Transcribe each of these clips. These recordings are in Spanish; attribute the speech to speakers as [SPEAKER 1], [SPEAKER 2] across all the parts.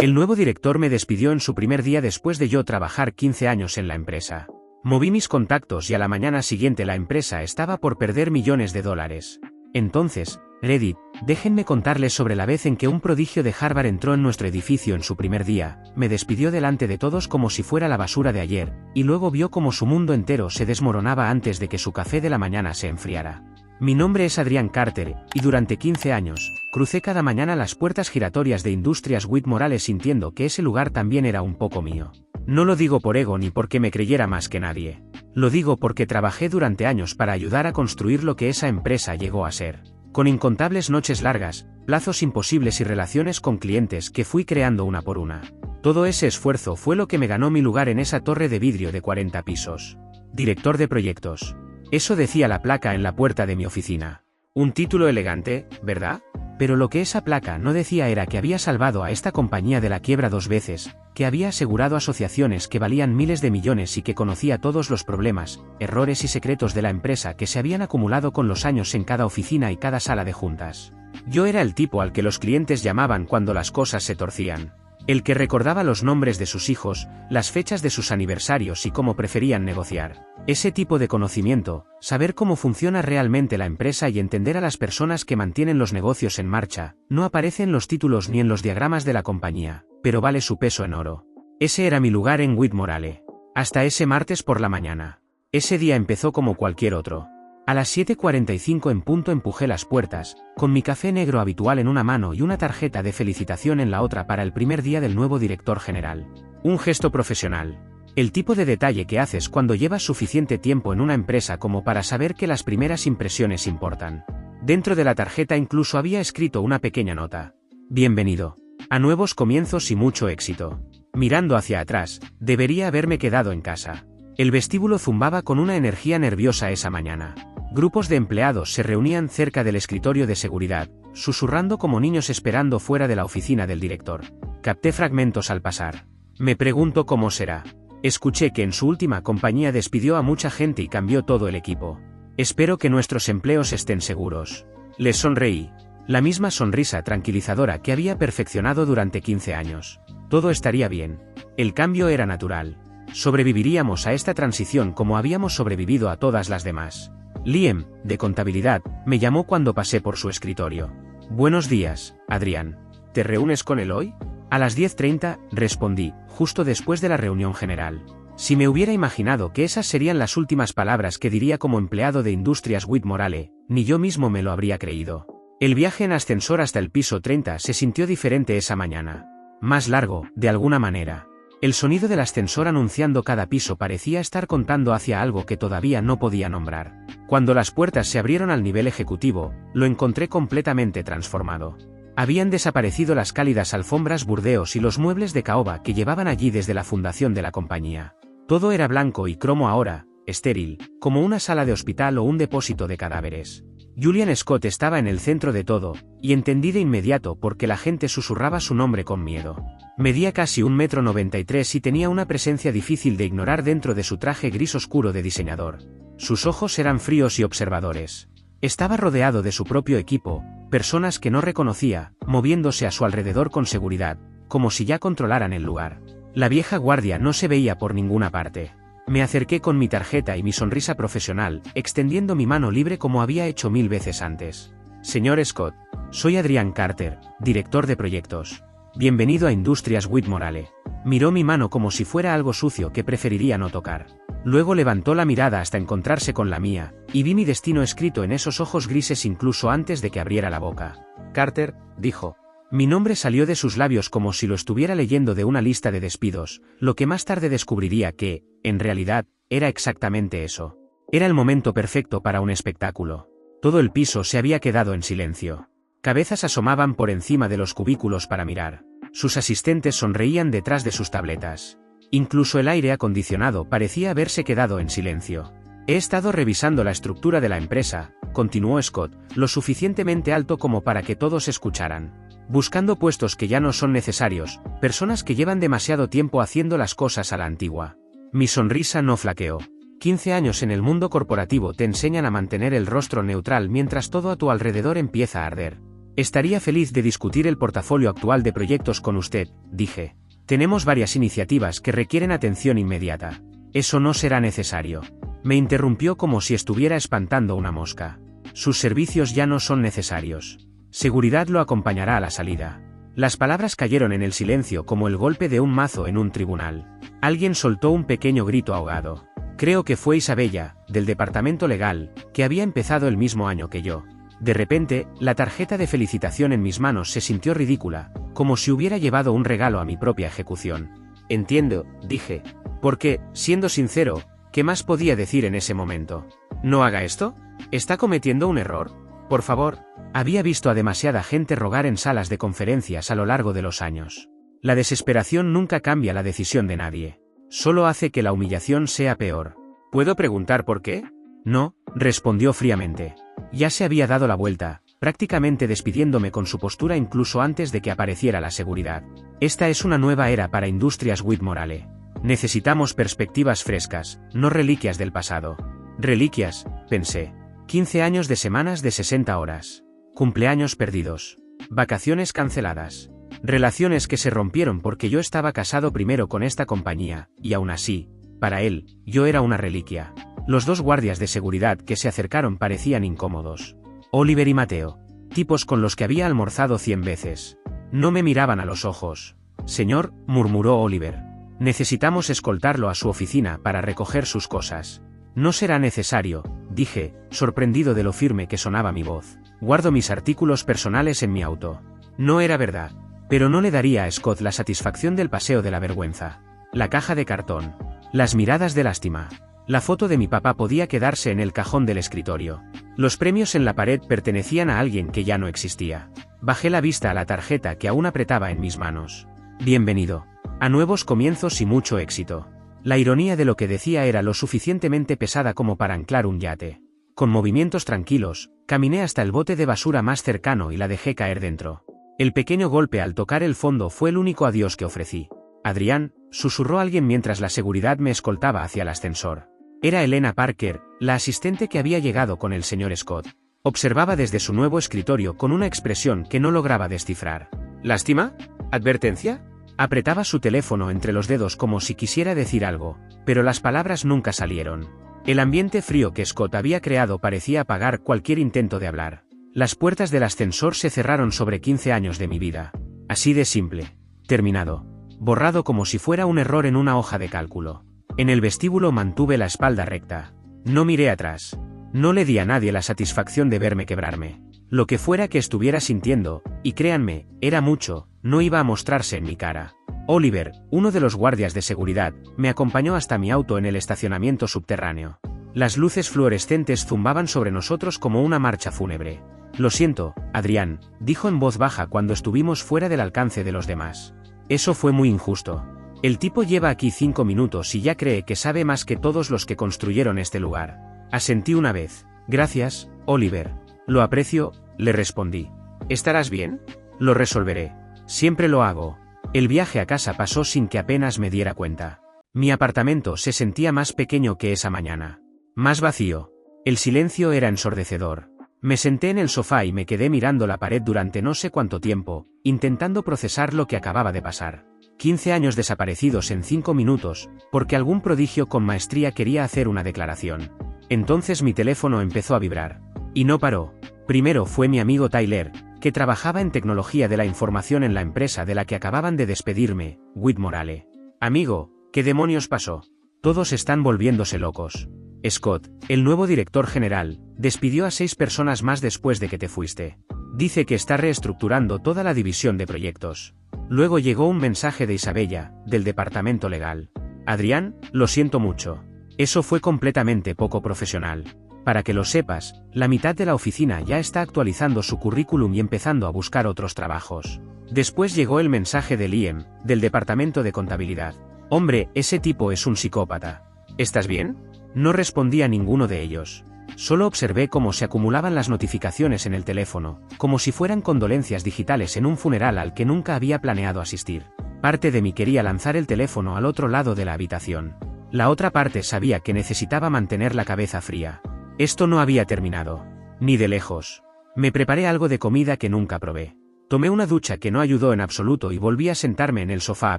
[SPEAKER 1] El nuevo director me despidió en su primer día después de yo trabajar 15 años en la empresa. Moví mis contactos y a la mañana siguiente la empresa estaba por perder millones de dólares. Entonces, Reddit, déjenme contarles sobre la vez en que un prodigio de Harvard entró en nuestro edificio en su primer día, me despidió delante de todos como si fuera la basura de ayer, y luego vio como su mundo entero se desmoronaba antes de que su café de la mañana se enfriara. Mi nombre es Adrian Carter, y durante 15 años, crucé cada mañana las puertas giratorias de Industrias Wheat Morales sintiendo que ese lugar también era un poco mío. No lo digo por ego ni porque me creyera más que nadie. Lo digo porque trabajé durante años para ayudar a construir lo que esa empresa llegó a ser. Con incontables noches largas, plazos imposibles y relaciones con clientes que fui creando una por una. Todo ese esfuerzo fue lo que me ganó mi lugar en esa torre de vidrio de 40 pisos. Director de proyectos. Eso decía la placa en la puerta de mi oficina. Un título elegante, ¿verdad? Pero lo que esa placa no decía era que había salvado a esta compañía de la quiebra 2 veces, que había asegurado asociaciones que valían miles de millones y que conocía todos los problemas, errores y secretos de la empresa que se habían acumulado con los años en cada oficina y cada sala de juntas. Yo era el tipo al que los clientes llamaban cuando las cosas se torcían. El que recordaba los nombres de sus hijos, las fechas de sus aniversarios y cómo preferían negociar. Ese tipo de conocimiento, saber cómo funciona realmente la empresa y entender a las personas que mantienen los negocios en marcha, no aparece en los títulos ni en los diagramas de la compañía, pero vale su peso en oro. Ese era mi lugar en Wheat Morale. Hasta ese martes por la mañana. Ese día empezó como cualquier otro. A las 7:45 en punto empujé las puertas, con mi café negro habitual en una mano y una tarjeta de felicitación en la otra para el primer día del nuevo director general. Un gesto profesional. El tipo de detalle que haces cuando llevas suficiente tiempo en una empresa como para saber que las primeras impresiones importan. Dentro de la tarjeta incluso había escrito una pequeña nota. Bienvenido. A nuevos comienzos y mucho éxito. Mirando hacia atrás, debería haberme quedado en casa. El vestíbulo zumbaba con una energía nerviosa esa mañana. Grupos de empleados se reunían cerca del escritorio de seguridad, susurrando como niños esperando fuera de la oficina del director. Capté fragmentos al pasar. Me pregunto cómo será. Escuché que en su última compañía despidió a mucha gente y cambió todo el equipo. Espero que nuestros empleos estén seguros. Les sonreí. La misma sonrisa tranquilizadora que había perfeccionado durante 15 años. Todo estaría bien. El cambio era natural. Sobreviviríamos a esta transición como habíamos sobrevivido a todas las demás. Liam, de contabilidad, me llamó cuando pasé por su escritorio. Buenos días, Adrián. ¿Te reúnes con él hoy? A las 10:30, respondí, justo después de la reunión general. Si me hubiera imaginado que esas serían las últimas palabras que diría como empleado de Industrias Wheat Morale, ni yo mismo me lo habría creído. El viaje en ascensor hasta el piso 30 se sintió diferente esa mañana. Más largo, de alguna manera. El sonido del ascensor anunciando cada piso parecía estar contando hacia algo que todavía no podía nombrar. Cuando las puertas se abrieron al nivel ejecutivo, lo encontré completamente transformado. Habían desaparecido las cálidas alfombras burdeos y los muebles de caoba que llevaban allí desde la fundación de la compañía. Todo era blanco y cromo ahora, estéril, como una sala de hospital o un depósito de cadáveres. Julian Scott estaba en el centro de todo, y entendí de inmediato por qué la gente susurraba su nombre con miedo. Medía casi 1,93 m y tenía una presencia difícil de ignorar dentro de su traje gris oscuro de diseñador. Sus ojos eran fríos y observadores. Estaba rodeado de su propio equipo, personas que no reconocía, moviéndose a su alrededor con seguridad, como si ya controlaran el lugar. La vieja guardia no se veía por ninguna parte. Me acerqué con mi tarjeta y mi sonrisa profesional, extendiendo mi mano libre como había hecho 1000 veces antes. Señor Scott, soy Adrian Carter, director de proyectos. Bienvenido a Industrias Wheat Morale. Miró mi mano como si fuera algo sucio que preferiría no tocar. Luego levantó la mirada hasta encontrarse con la mía, y vi mi destino escrito en esos ojos grises incluso antes de que abriera la boca. Carter, dijo. Mi nombre salió de sus labios como si lo estuviera leyendo de una lista de despidos, lo que más tarde descubriría que, en realidad, era exactamente eso. Era el momento perfecto para un espectáculo. Todo el piso se había quedado en silencio. Cabezas asomaban por encima de los cubículos para mirar. Sus asistentes sonreían detrás de sus tabletas. Incluso el aire acondicionado parecía haberse quedado en silencio. He estado revisando la estructura de la empresa, continuó Scott, lo suficientemente alto como para que todos escucharan. Buscando puestos que ya no son necesarios, personas que llevan demasiado tiempo haciendo las cosas a la antigua. Mi sonrisa no flaqueó. 15 años en el mundo corporativo te enseñan a mantener el rostro neutral mientras todo a tu alrededor empieza a arder. Estaría feliz de discutir el portafolio actual de proyectos con usted, dije. Tenemos varias iniciativas que requieren atención inmediata. Eso no será necesario. Me interrumpió como si estuviera espantando una mosca. Sus servicios ya no son necesarios. Seguridad lo acompañará a la salida. Las palabras cayeron en el silencio como el golpe de un mazo en un tribunal. Alguien soltó un pequeño grito ahogado. Creo que fue Isabella, del departamento legal, que había empezado el mismo año que yo. De repente, la tarjeta de felicitación en mis manos se sintió ridícula, como si hubiera llevado un regalo a mi propia ejecución. Entiendo, dije. Porque, siendo sincero, ¿qué más podía decir en ese momento? ¿No haga esto? ¿Está cometiendo un error? Por favor. Había visto a demasiada gente rogar en salas de conferencias a lo largo de los años. La desesperación nunca cambia la decisión de nadie. Solo hace que la humillación sea peor. ¿Puedo preguntar por qué? No, respondió fríamente. Ya se había dado la vuelta, prácticamente despidiéndome con su postura incluso antes de que apareciera la seguridad. Esta es una nueva era para Industrias Whitmorale. Necesitamos perspectivas frescas, no reliquias del pasado. Reliquias, pensé. 15 años de semanas de 60 horas. Cumpleaños perdidos. Vacaciones canceladas. Relaciones que se rompieron porque yo estaba casado primero con esta compañía, y aún así, para él, yo era una reliquia. Los dos guardias de seguridad que se acercaron parecían incómodos. Oliver y Mateo. Tipos con los que había almorzado 100 veces. No me miraban a los ojos. Señor, murmuró Oliver. Necesitamos escoltarlo a su oficina para recoger sus cosas. No será necesario, dije, sorprendido de lo firme que sonaba mi voz. Guardo mis artículos personales en mi auto. No era verdad. Pero no le daría a Scott la satisfacción del paseo de la vergüenza. La caja de cartón. Las miradas de lástima. La foto de mi papá podía quedarse en el cajón del escritorio. Los premios en la pared pertenecían a alguien que ya no existía. Bajé la vista a la tarjeta que aún apretaba en mis manos. Bienvenido. A nuevos comienzos y mucho éxito. La ironía de lo que decía era lo suficientemente pesada como para anclar un yate. Con movimientos tranquilos, caminé hasta el bote de basura más cercano y la dejé caer dentro. El pequeño golpe al tocar el fondo fue el único adiós que ofrecí. Adrián, susurró alguien mientras la seguridad me escoltaba hacia el ascensor. Era Elena Parker, la asistente que había llegado con el señor Scott. Observaba desde su nuevo escritorio con una expresión que no lograba descifrar. ¿Lástima? ¿Advertencia? Apretaba su teléfono entre los dedos como si quisiera decir algo, pero las palabras nunca salieron. El ambiente frío que Scott había creado parecía apagar cualquier intento de hablar. Las puertas del ascensor se cerraron sobre 15 años de mi vida. Así de simple. Terminado. Borrado como si fuera un error en una hoja de cálculo. En el vestíbulo mantuve la espalda recta. No miré atrás. No le di a nadie la satisfacción de verme quebrarme. Lo que fuera que estuviera sintiendo, y créanme, era mucho, no iba a mostrarse en mi cara. Oliver, uno de los guardias de seguridad, me acompañó hasta mi auto en el estacionamiento subterráneo. Las luces fluorescentes zumbaban sobre nosotros como una marcha fúnebre. Lo siento, Adrián, dijo en voz baja cuando estuvimos fuera del alcance de los demás. Eso fue muy injusto. El tipo lleva aquí 5 minutos y ya cree que sabe más que todos los que construyeron este lugar. Asentí una vez. Gracias, Oliver. Lo aprecio, le respondí. ¿Estarás bien? Lo resolveré. Siempre lo hago. El viaje a casa pasó sin que apenas me diera cuenta. Mi apartamento se sentía más pequeño que esa mañana. Más vacío. El silencio era ensordecedor. Me senté en el sofá y me quedé mirando la pared durante no sé cuánto tiempo, intentando procesar lo que acababa de pasar. 15 años desaparecidos en 5 minutos, porque algún prodigio con maestría quería hacer una declaración. Entonces mi teléfono empezó a vibrar. Y no paró. Primero fue mi amigo Tyler, que trabajaba en tecnología de la información en la empresa de la que acababan de despedirme, Whitmorale. Amigo, ¿qué demonios pasó? Todos están volviéndose locos. Scott, el nuevo director general, despidió a 6 personas más después de que te fuiste. Dice que está reestructurando toda la división de proyectos. Luego llegó un mensaje de Isabella, del departamento legal. Adrián, lo siento mucho. Eso fue completamente poco profesional. Para que lo sepas, la mitad de la oficina ya está actualizando su currículum y empezando a buscar otros trabajos. Después llegó el mensaje de Liam, del departamento de contabilidad. Hombre, ese tipo es un psicópata. ¿Estás bien? No respondí a ninguno de ellos. Solo observé cómo se acumulaban las notificaciones en el teléfono, como si fueran condolencias digitales en un funeral al que nunca había planeado asistir. Parte de mí quería lanzar el teléfono al otro lado de la habitación. La otra parte sabía que necesitaba mantener la cabeza fría. Esto no había terminado. Ni de lejos. Me preparé algo de comida que nunca probé. Tomé una ducha que no ayudó en absoluto y volví a sentarme en el sofá a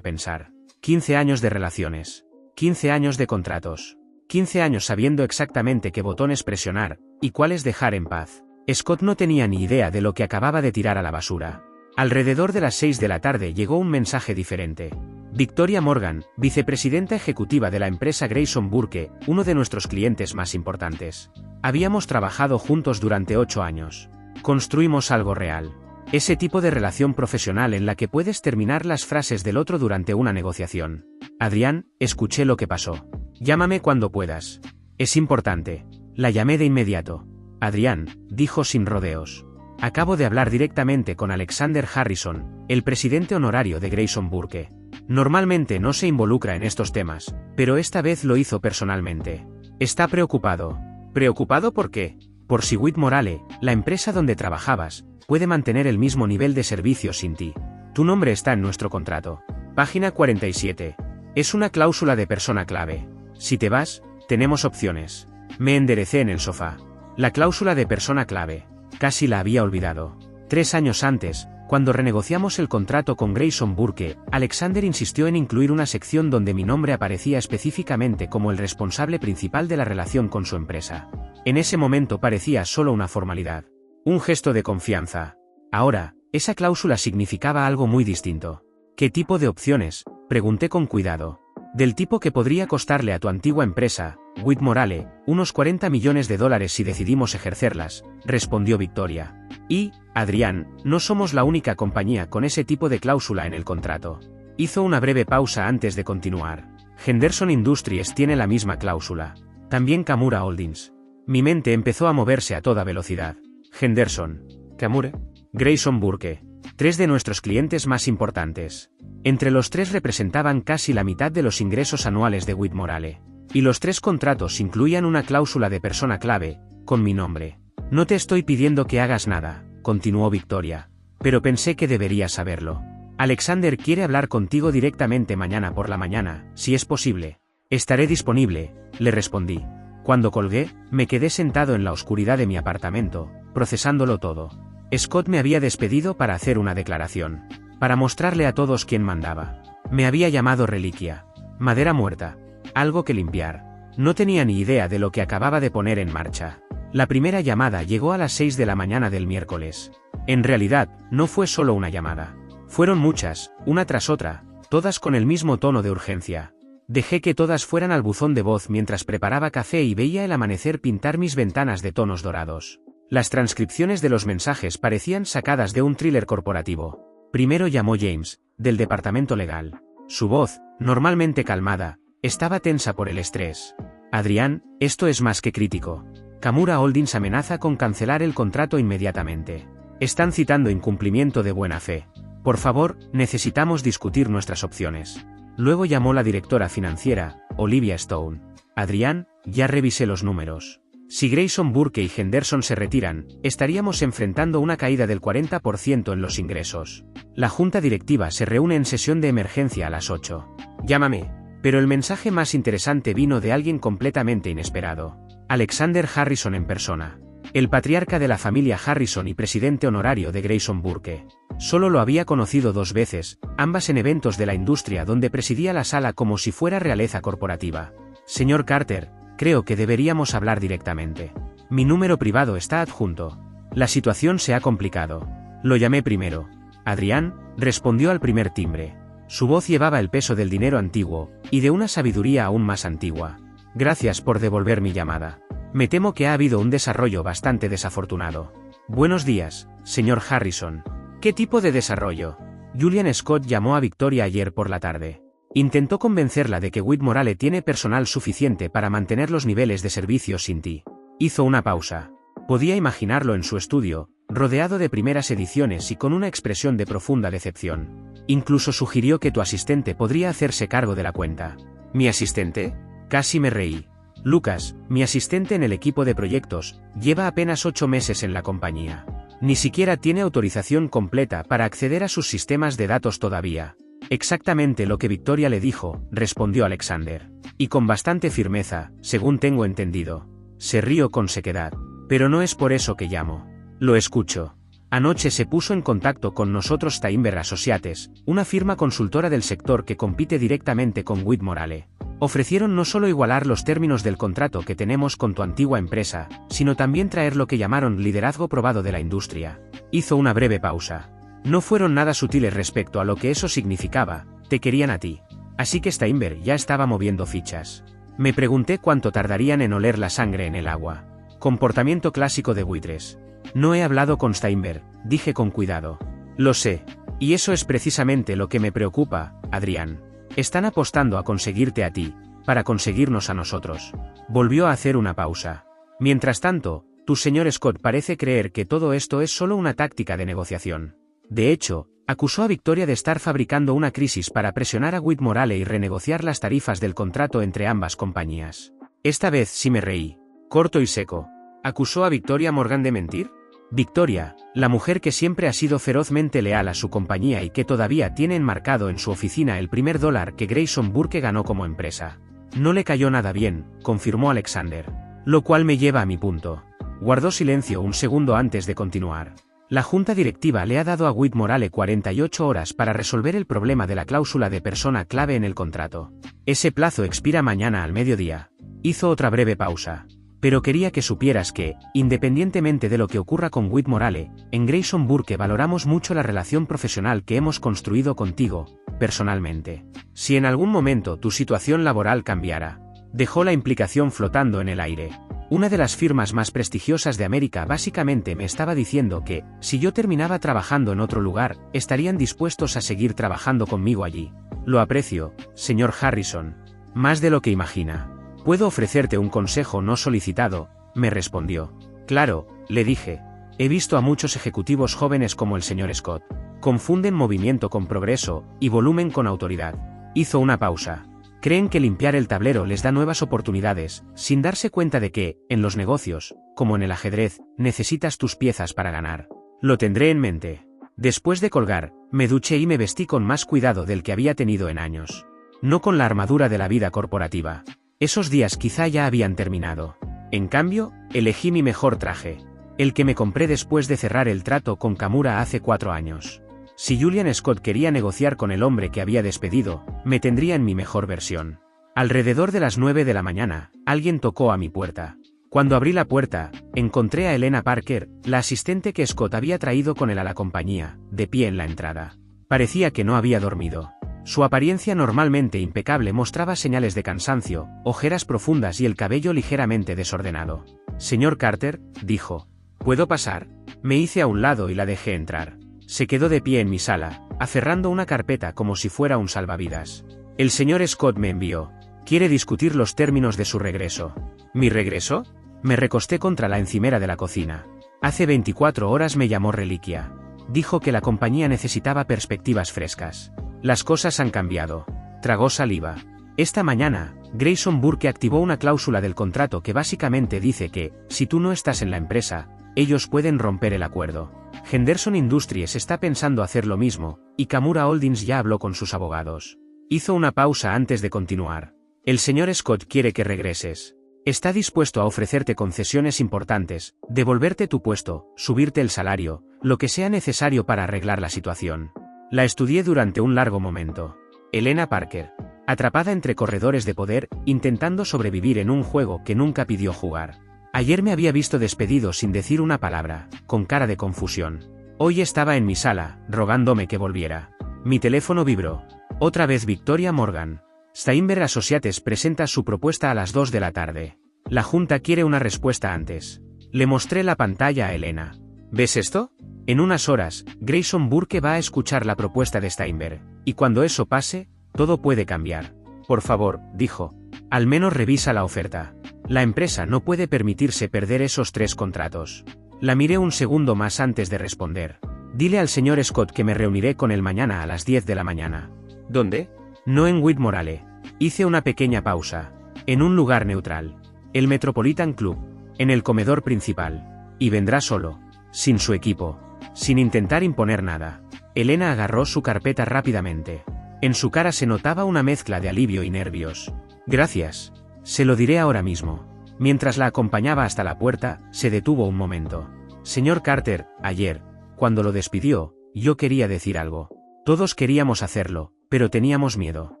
[SPEAKER 1] pensar. 15 años de relaciones. 15 años de contratos. 15 años sabiendo exactamente qué botones presionar, y cuáles dejar en paz. Scott no tenía ni idea de lo que acababa de tirar a la basura. Alrededor de las 6 de la tarde llegó un mensaje diferente. Victoria Morgan, vicepresidenta ejecutiva de la empresa Grayson Burke, uno de nuestros clientes más importantes. Habíamos trabajado juntos durante 8 años. Construimos algo real. Ese tipo de relación profesional en la que puedes terminar las frases del otro durante una negociación. Adrián, escuché lo que pasó. Llámame cuando puedas. Es importante. La llamé de inmediato. Adrián, dijo sin rodeos. Acabo de hablar directamente con Alexander Harrison, el presidente honorario de Grayson Burke. Normalmente no se involucra en estos temas, pero esta vez lo hizo personalmente. Está preocupado. ¿Preocupado por qué? Por si Whit Morale, la empresa donde trabajabas, puede mantener el mismo nivel de servicio sin ti. Tu nombre está en nuestro contrato. Página 47. Es una cláusula de persona clave. Si te vas, tenemos opciones. Me enderecé en el sofá. La cláusula de persona clave. Casi la había olvidado. 3 años antes, cuando renegociamos el contrato con Grayson Burke, Alexander insistió en incluir una sección donde mi nombre aparecía específicamente como el responsable principal de la relación con su empresa. En ese momento parecía solo una formalidad. Un gesto de confianza. Ahora, esa cláusula significaba algo muy distinto. ¿Qué tipo de opciones? Pregunté con cuidado. Del tipo que podría costarle a tu antigua empresa, Whit Morale, unos $40 millones si decidimos ejercerlas, respondió Victoria. Y, Adrián, no somos la única compañía con ese tipo de cláusula en el contrato. Hizo una breve pausa antes de continuar. Henderson Industries tiene la misma cláusula. También Kamura Holdings. Mi mente empezó a moverse a toda velocidad. Henderson. Kamura. Grayson Burke. 3 de nuestros clientes más importantes. Entre los 3 representaban casi la mitad de los ingresos anuales de Whit Morale. Y los 3 contratos incluían una cláusula de persona clave, con mi nombre. No te estoy pidiendo que hagas nada, continuó Victoria. Pero pensé que deberías saberlo. Alexander quiere hablar contigo directamente mañana por la mañana, si es posible. Estaré disponible, le respondí. Cuando colgué, me quedé sentado en la oscuridad de mi apartamento, procesándolo todo. Scott me había despedido para hacer una declaración. Para mostrarle a todos quién mandaba. Me había llamado reliquia. Madera muerta. Algo que limpiar. No tenía ni idea de lo que acababa de poner en marcha. La primera llamada llegó a las 6 de la mañana del miércoles. En realidad, no fue solo una llamada. Fueron muchas, una tras otra, todas con el mismo tono de urgencia. Dejé que todas fueran al buzón de voz mientras preparaba café y veía el amanecer pintar mis ventanas de tonos dorados. Las transcripciones de los mensajes parecían sacadas de un thriller corporativo. Primero llamó James, del departamento legal. Su voz, normalmente calmada, estaba tensa por el estrés. Adrián, esto es más que crítico. Kamura Holdings amenaza con cancelar el contrato inmediatamente. Están citando incumplimiento de buena fe. Por favor, necesitamos discutir nuestras opciones. Luego llamó la directora financiera, Olivia Stone. Adrián, ya revisé los números. Si Grayson Burke y Henderson se retiran, estaríamos enfrentando una caída del 40% en los ingresos. La junta directiva se reúne en sesión de emergencia a las 8. Llámame. Pero el mensaje más interesante vino de alguien completamente inesperado. Alexander Harrison en persona. El patriarca de la familia Harrison y presidente honorario de Grayson Burke. Solo lo había conocido 2 veces, ambas en eventos de la industria donde presidía la sala como si fuera realeza corporativa. Señor Carter, creo que deberíamos hablar directamente. Mi número privado está adjunto. La situación se ha complicado. Lo llamé primero. Adrián, respondió al primer timbre. Su voz llevaba el peso del dinero antiguo, y de una sabiduría aún más antigua. Gracias por devolver mi llamada. Me temo que ha habido un desarrollo bastante desafortunado. Buenos días, señor Harrison. ¿Qué tipo de desarrollo? Julian Scott llamó a Victoria ayer por la tarde. Intentó convencerla de que Whit Morale tiene personal suficiente para mantener los niveles de servicio sin ti. Hizo una pausa. Podía imaginarlo en su estudio, rodeado de primeras ediciones y con una expresión de profunda decepción. Incluso sugirió que tu asistente podría hacerse cargo de la cuenta. ¿Mi asistente? Casi me reí. Lucas, mi asistente en el equipo de proyectos, lleva apenas 8 meses en la compañía. Ni siquiera tiene autorización completa para acceder a sus sistemas de datos todavía. Exactamente lo que Victoria le dijo, respondió Alexander. Y con bastante firmeza, según tengo entendido. Se rió con sequedad. Pero no es por eso que llamo. Lo escucho. Anoche se puso en contacto con nosotros Steinberg Associates, una firma consultora del sector que compite directamente con Whitmore. Ofrecieron no solo igualar los términos del contrato que tenemos con tu antigua empresa, sino también traer lo que llamaron liderazgo probado de la industria. Hizo una breve pausa. No fueron nada sutiles respecto a lo que eso significaba, te querían a ti. Así que Steinberg ya estaba moviendo fichas. Me pregunté cuánto tardarían en oler la sangre en el agua. Comportamiento clásico de buitres. No he hablado con Steinberg, dije con cuidado. Lo sé. Y eso es precisamente lo que me preocupa, Adrián. Están apostando a conseguirte a ti, para conseguirnos a nosotros. Volvió a hacer una pausa. Mientras tanto, tu señor Scott parece creer que todo esto es solo una táctica de negociación. De hecho, acusó a Victoria de estar fabricando una crisis para presionar a Whitmore y renegociar las tarifas del contrato entre ambas compañías. Esta vez sí me reí. Corto y seco. ¿Acusó a Victoria Morgan de mentir? Victoria, la mujer que siempre ha sido ferozmente leal a su compañía y que todavía tiene enmarcado en su oficina el primer dólar que Grayson Burke ganó como empresa. No le cayó nada bien, confirmó Alexander. Lo cual me lleva a mi punto. Guardó silencio un segundo antes de continuar. La junta directiva le ha dado a Whitmore 48 horas para resolver el problema de la cláusula de persona clave en el contrato. Ese plazo expira mañana al mediodía. Hizo otra breve pausa. Pero quería que supieras que, independientemente de lo que ocurra con Whitmore, en Grayson Burke valoramos mucho la relación profesional que hemos construido contigo, personalmente. Si en algún momento tu situación laboral cambiara, dejó la implicación flotando en el aire. Una de las firmas más prestigiosas de América básicamente me estaba diciendo que, si yo terminaba trabajando en otro lugar, estarían dispuestos a seguir trabajando conmigo allí. Lo aprecio, señor Harrison. Más de lo que imagina. ¿Puedo ofrecerte un consejo no solicitado?, me respondió. Claro, le dije. He visto a muchos ejecutivos jóvenes como el señor Scott. Confunden movimiento con progreso, y volumen con autoridad. Hizo una pausa. Creen que limpiar el tablero les da nuevas oportunidades, sin darse cuenta de que, en los negocios, como en el ajedrez, necesitas tus piezas para ganar. Lo tendré en mente. Después de colgar, me duché y me vestí con más cuidado del que había tenido en años. No con la armadura de la vida corporativa. Esos días quizá ya habían terminado. En cambio, elegí mi mejor traje. El que me compré después de cerrar el trato con Kamura hace 4 años. Si Julian Scott quería negociar con el hombre que había despedido, me tendría en mi mejor versión. Alrededor de las 9 de la mañana, alguien tocó a mi puerta. Cuando abrí la puerta, encontré a Elena Parker, la asistente que Scott había traído con él a la compañía, de pie en la entrada. Parecía que no había dormido. Su apariencia normalmente impecable mostraba señales de cansancio, ojeras profundas y el cabello ligeramente desordenado. Señor Carter, dijo. ¿Puedo pasar? Me hice a un lado y la dejé entrar. Se quedó de pie en mi sala, aferrando una carpeta como si fuera un salvavidas. El señor Scott me envió. Quiere discutir los términos de su regreso. ¿Mi regreso? Me recosté contra la encimera de la cocina. Hace 24 horas me llamó Reliquia. Dijo que la compañía necesitaba perspectivas frescas. Las cosas han cambiado. Tragó saliva. Esta mañana, Grayson Burke activó una cláusula del contrato que básicamente dice que, si tú no estás en la empresa, ellos pueden romper el acuerdo. Henderson Industries está pensando hacer lo mismo, y Kamura Holdings ya habló con sus abogados. Hizo una pausa antes de continuar. El señor Scott quiere que regreses. Está dispuesto a ofrecerte concesiones importantes, devolverte tu puesto, subirte el salario, lo que sea necesario para arreglar la situación. La estudié durante un largo momento. Elena Parker. Atrapada entre corredores de poder, intentando sobrevivir en un juego que nunca pidió jugar. Ayer me había visto despedido sin decir una palabra, con cara de confusión. Hoy estaba en mi sala, rogándome que volviera. Mi teléfono vibró. Otra vez Victoria Morgan. Steinberg Associates presenta su propuesta a las 2 de la tarde. La junta quiere una respuesta antes. Le mostré la pantalla a Elena. ¿Ves esto? En unas horas, Grayson Burke va a escuchar la propuesta de Steinberg, y cuando eso pase, todo puede cambiar. Por favor, dijo. Al menos revisa la oferta. La empresa no puede permitirse perder esos 3 contratos. La miré un segundo más antes de responder. Dile al señor Scott que me reuniré con él mañana a las 10 de la mañana. ¿Dónde? No en Whitmore. Hice una pequeña pausa. En un lugar neutral. El Metropolitan Club. En el comedor principal. Y vendrá solo. Sin su equipo. Sin intentar imponer nada. Elena agarró su carpeta rápidamente. En su cara se notaba una mezcla de alivio y nervios. Gracias. Se lo diré ahora mismo. Mientras la acompañaba hasta la puerta, se detuvo un momento. Señor Carter, ayer, cuando lo despidió, yo quería decir algo. Todos queríamos hacerlo, pero teníamos miedo.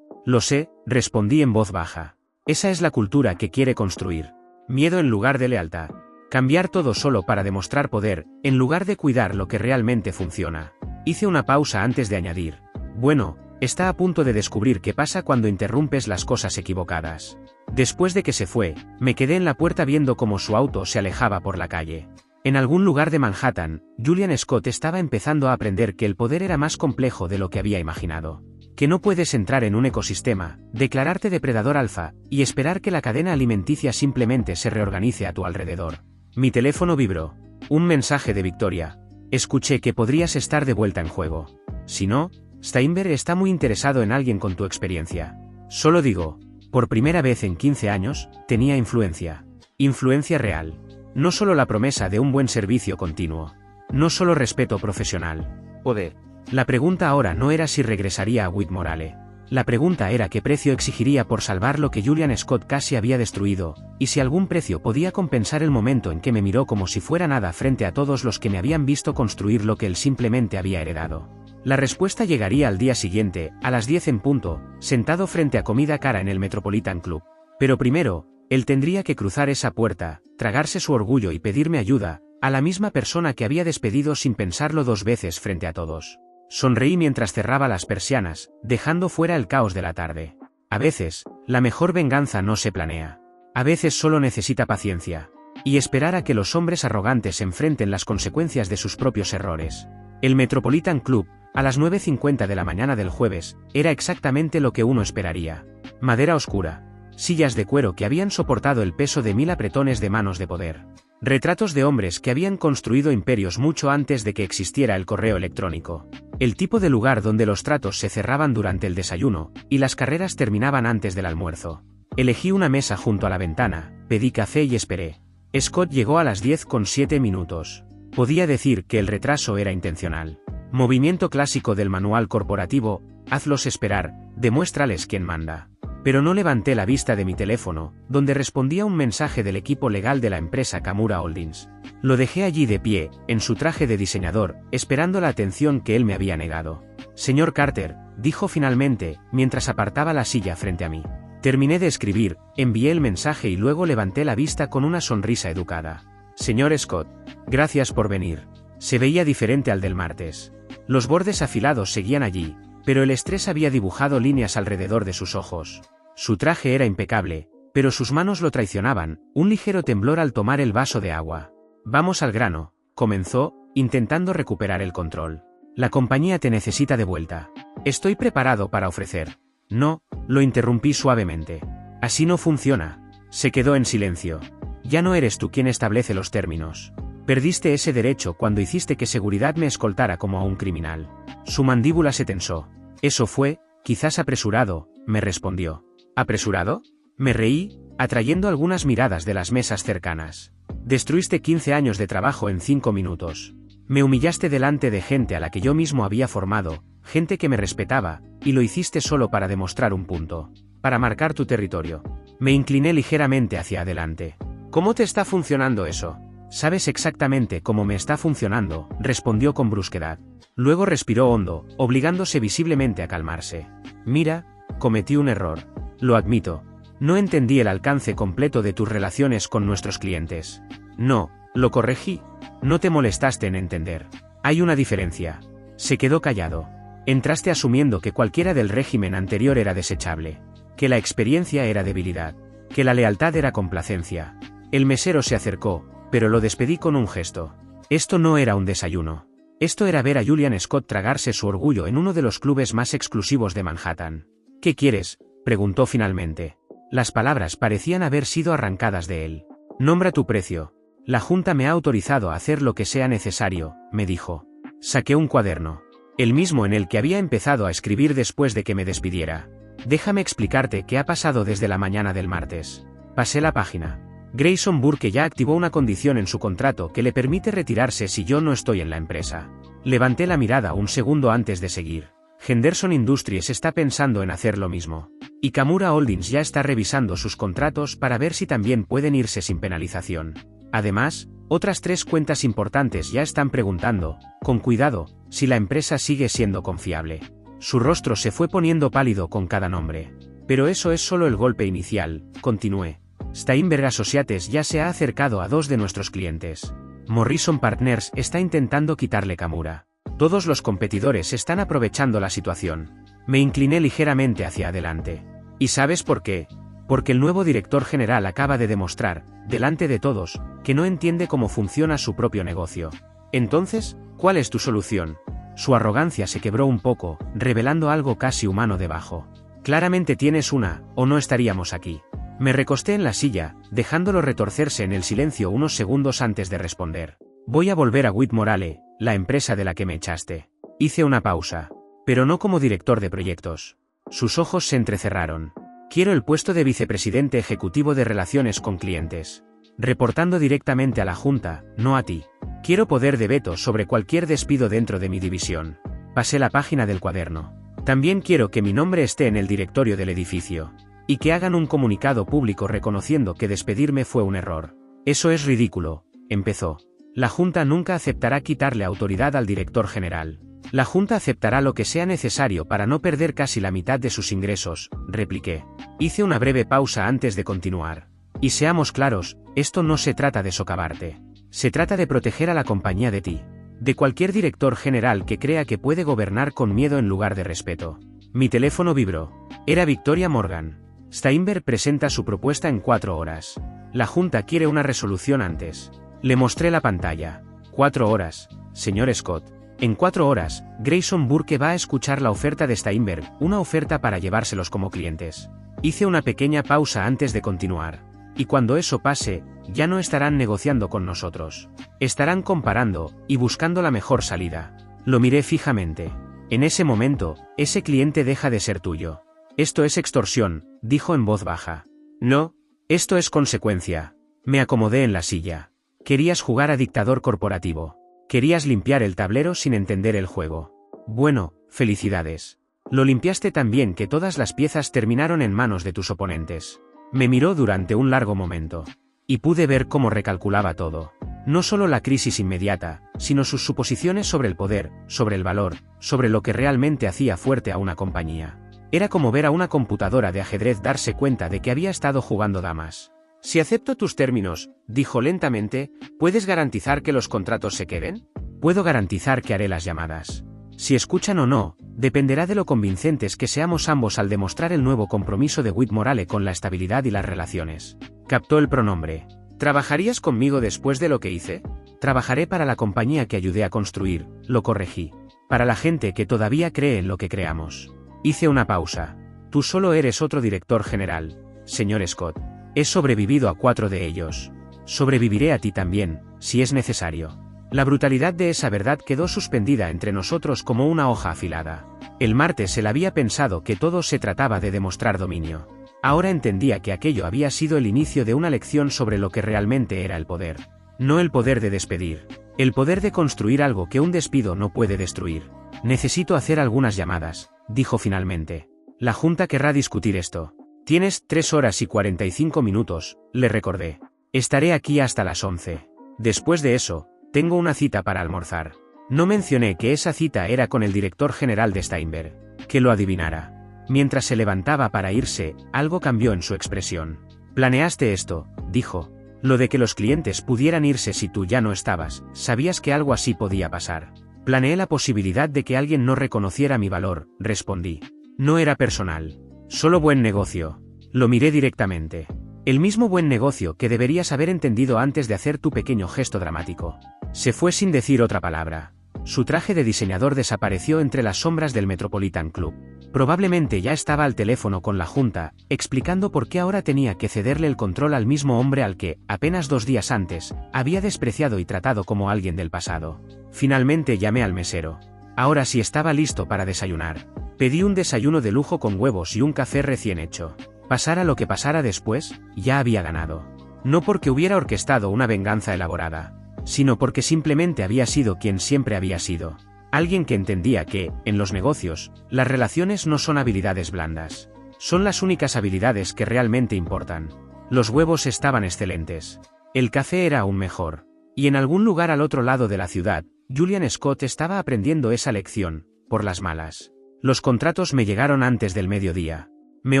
[SPEAKER 1] Lo sé, respondí en voz baja. Esa es la cultura que quiere construir. Miedo en lugar de lealtad. Cambiar todo solo para demostrar poder, en lugar de cuidar lo que realmente funciona. Hice una pausa antes de añadir. Bueno, está a punto de descubrir qué pasa cuando interrumpes las cosas equivocadas. Después de que se fue, me quedé en la puerta viendo cómo su auto se alejaba por la calle. En algún lugar de Manhattan, Julian Scott estaba empezando a aprender que el poder era más complejo de lo que había imaginado. Que no puedes entrar en un ecosistema, declararte depredador alfa, y esperar que la cadena alimenticia simplemente se reorganice a tu alrededor. Mi teléfono vibró. Un mensaje de Victoria. Escuché que podrías estar de vuelta en juego. Si no, Steinberg está muy interesado en alguien con tu experiencia. Solo digo, por primera vez en 15 años, tenía influencia. Influencia real. No solo la promesa de un buen servicio continuo. No solo respeto profesional. Poder. La pregunta ahora no era si regresaría a Whitmorale. La pregunta era qué precio exigiría por salvar lo que Julian Scott casi había destruido, y si algún precio podía compensar el momento en que me miró como si fuera nada frente a todos los que me habían visto construir lo que él simplemente había heredado. La respuesta llegaría al día siguiente, a las 10 en punto, sentado frente a comida cara en el Metropolitan Club. Pero primero, él tendría que cruzar esa puerta, tragarse su orgullo y pedirme ayuda, a la misma persona que había despedido sin pensarlo 2 veces frente a todos. Sonreí mientras cerraba las persianas, dejando fuera el caos de la tarde. A veces, la mejor venganza no se planea. A veces solo necesita paciencia. Y esperar a que los hombres arrogantes enfrenten las consecuencias de sus propios errores. El Metropolitan Club, a las 9:50 de la mañana del jueves, era exactamente lo que uno esperaría. Madera oscura. Sillas de cuero que habían soportado el peso de 1000 apretones de manos de poder. Retratos de hombres que habían construido imperios mucho antes de que existiera el correo electrónico. El tipo de lugar donde los tratos se cerraban durante el desayuno, y las carreras terminaban antes del almuerzo. Elegí una mesa junto a la ventana, pedí café y esperé. Scott llegó a las 10:07. Podía decir que el retraso era intencional. Movimiento clásico del manual corporativo, hazlos esperar, demuéstrales quién manda. Pero no levanté la vista de mi teléfono, donde respondía un mensaje del equipo legal de la empresa Kamura Holdings. Lo dejé allí de pie, en su traje de diseñador, esperando la atención que él me había negado. Señor Carter, dijo finalmente, mientras apartaba la silla frente a mí. Terminé de escribir, envié el mensaje y luego levanté la vista con una sonrisa educada. Señor Scott, gracias por venir. Se veía diferente al del martes. Los bordes afilados seguían allí, pero el estrés había dibujado líneas alrededor de sus ojos. Su traje era impecable, pero sus manos lo traicionaban, un ligero temblor al tomar el vaso de agua. Vamos al grano, comenzó, intentando recuperar el control. La compañía te necesita de vuelta. Estoy preparado para ofrecer. No, lo interrumpí suavemente. Así no funciona. Se quedó en silencio. Ya no eres tú quien establece los términos. Perdiste ese derecho cuando hiciste que seguridad me escoltara como a un criminal. Su mandíbula se tensó. Eso fue, quizás apresurado, me respondió. ¿Apresurado? Me reí, atrayendo algunas miradas de las mesas cercanas. Destruiste 15 años de trabajo en 5 minutos. Me humillaste delante de gente a la que yo mismo había formado, gente que me respetaba, y lo hiciste solo para demostrar un punto. Para marcar tu territorio. Me incliné ligeramente hacia adelante. ¿Cómo te está funcionando eso? Sabes exactamente cómo me está funcionando, respondió con brusquedad. Luego respiró hondo, obligándose visiblemente a calmarse. Mira, cometí un error. Lo admito. No entendí el alcance completo de tus relaciones con nuestros clientes. No, lo corregí. No te molestaste en entender. Hay una diferencia. Se quedó callado. Entraste asumiendo que cualquiera del régimen anterior era desechable. Que la experiencia era debilidad. Que la lealtad era complacencia. El mesero se acercó, pero lo despedí con un gesto. Esto no era un desayuno. Esto era ver a Julian Scott tragarse su orgullo en uno de los clubes más exclusivos de Manhattan. ¿Qué quieres?, preguntó finalmente. Las palabras parecían haber sido arrancadas de él. Nombra tu precio. La Junta me ha autorizado a hacer lo que sea necesario, me dijo. Saqué un cuaderno. El mismo en el que había empezado a escribir después de que me despidiera. Déjame explicarte qué ha pasado desde la mañana del martes. Pasé la página. Grayson Burke ya activó una condición en su contrato que le permite retirarse si yo no estoy en la empresa. Levanté la mirada un segundo antes de seguir. Henderson Industries está pensando en hacer lo mismo. Y Kamura Holdings ya está revisando sus contratos para ver si también pueden irse sin penalización. Además, Otras 3 cuentas importantes ya están preguntando, con cuidado, si la empresa sigue siendo confiable. Su rostro se fue poniendo pálido con cada nombre. Pero eso es solo el golpe inicial, continué. Steinberg Associates ya se ha acercado a 2 de nuestros clientes. Morrison Partners está intentando quitarle Kamura. Todos los competidores están aprovechando la situación. Me incliné ligeramente hacia adelante. ¿Y sabes por qué? Porque el nuevo director general acaba de demostrar, delante de todos, que no entiende cómo funciona su propio negocio. Entonces, ¿cuál es tu solución? Su arrogancia se quebró un poco, revelando algo casi humano debajo. Claramente tienes una, o no estaríamos aquí. Me recosté en la silla, dejándolo retorcerse en el silencio unos segundos antes de responder. Voy a volver a Whitmorale, la empresa de la que me echaste. Hice una pausa. Pero no como director de proyectos. Sus ojos se entrecerraron. Quiero el puesto de vicepresidente ejecutivo de relaciones con clientes. Reportando directamente a la Junta, no a ti. Quiero poder de veto sobre cualquier despido dentro de mi división. Pasé la página del cuaderno. También quiero que mi nombre esté en el directorio del edificio. Y que hagan un comunicado público reconociendo que despedirme fue un error. Eso es ridículo, empezó. La Junta nunca aceptará quitarle autoridad al director general. La Junta aceptará lo que sea necesario para no perder casi la mitad de sus ingresos, repliqué. Hice una breve pausa antes de continuar. Y seamos claros, esto no se trata de socavarte. Se trata de proteger a la compañía de ti. De cualquier director general que crea que puede gobernar con miedo en lugar de respeto. Mi teléfono vibró. Era Victoria Morgan. Steinberg presenta su propuesta en 4 horas. La Junta quiere una resolución antes. Le mostré la pantalla. 4 horas, señor Scott. En 4 horas, Grayson Burke va a escuchar la oferta de Steinberg, una oferta para llevárselos como clientes. Hice una pequeña pausa antes de continuar. Y cuando eso pase, ya no estarán negociando con nosotros. Estarán comparando, y buscando la mejor salida. Lo miré fijamente. En ese momento, ese cliente deja de ser tuyo. Esto es extorsión, dijo en voz baja. No, esto es consecuencia. Me acomodé en la silla. Querías jugar a dictador corporativo. Querías limpiar el tablero sin entender el juego. Bueno, felicidades. Lo limpiaste tan bien que todas las piezas terminaron en manos de tus oponentes. Me miró durante un largo momento. Y pude ver cómo recalculaba todo. No solo la crisis inmediata, sino sus suposiciones sobre el poder, sobre el valor, sobre lo que realmente hacía fuerte a una compañía. Era como ver a una computadora de ajedrez darse cuenta de que había estado jugando damas. Si acepto tus términos, dijo lentamente, ¿puedes garantizar que los contratos se queden? Puedo garantizar que haré las llamadas. Si escuchan o no, dependerá de lo convincentes que seamos ambos al demostrar el nuevo compromiso de Whitmorale con la estabilidad y las relaciones. Captó el pronombre. ¿Trabajarías conmigo después de lo que hice? Trabajaré para la compañía que ayudé a construir, lo corregí. Para la gente que todavía cree en lo que creamos. Hice una pausa. Tú solo eres otro director general, señor Scott. He sobrevivido a 4 de ellos. Sobreviviré a ti también, si es necesario. La brutalidad de esa verdad quedó suspendida entre nosotros como una hoja afilada. El martes él había pensado que todo se trataba de demostrar dominio. Ahora entendía que aquello había sido el inicio de una lección sobre lo que realmente era el poder. No el poder de despedir. El poder de construir algo que un despido no puede destruir. Necesito hacer algunas llamadas, dijo finalmente. La Junta querrá discutir esto. Tienes 3 horas y 45 minutos, le recordé. Estaré aquí hasta las 11. Después de eso, tengo una cita para almorzar. No mencioné que esa cita era con el director general de Steinberg. Que lo adivinara. Mientras se levantaba para irse, algo cambió en su expresión. Planeaste esto, dijo. Lo de que los clientes pudieran irse si tú ya no estabas, sabías que algo así podía pasar. Planeé la posibilidad de que alguien no reconociera mi valor, respondí. No era personal. Solo buen negocio. Lo miré directamente. El mismo buen negocio que deberías haber entendido antes de hacer tu pequeño gesto dramático. Se fue sin decir otra palabra. Su traje de diseñador desapareció entre las sombras del Metropolitan Club. Probablemente ya estaba al teléfono con la Junta, explicando por qué ahora tenía que cederle el control al mismo hombre al que, apenas 2 días antes, había despreciado y tratado como alguien del pasado. Finalmente llamé al mesero. Ahora sí estaba listo para desayunar. Pedí un desayuno de lujo con huevos y un café recién hecho. Pasara lo que pasara después, ya había ganado. No porque hubiera orquestado una venganza elaborada, sino porque simplemente había sido quien siempre había sido. Alguien que entendía que, en los negocios, las relaciones no son habilidades blandas. Son las únicas habilidades que realmente importan. Los huevos estaban excelentes. El café era aún mejor. Y en algún lugar al otro lado de la ciudad, Julian Scott estaba aprendiendo esa lección, por las malas. Los contratos me llegaron antes del mediodía. Me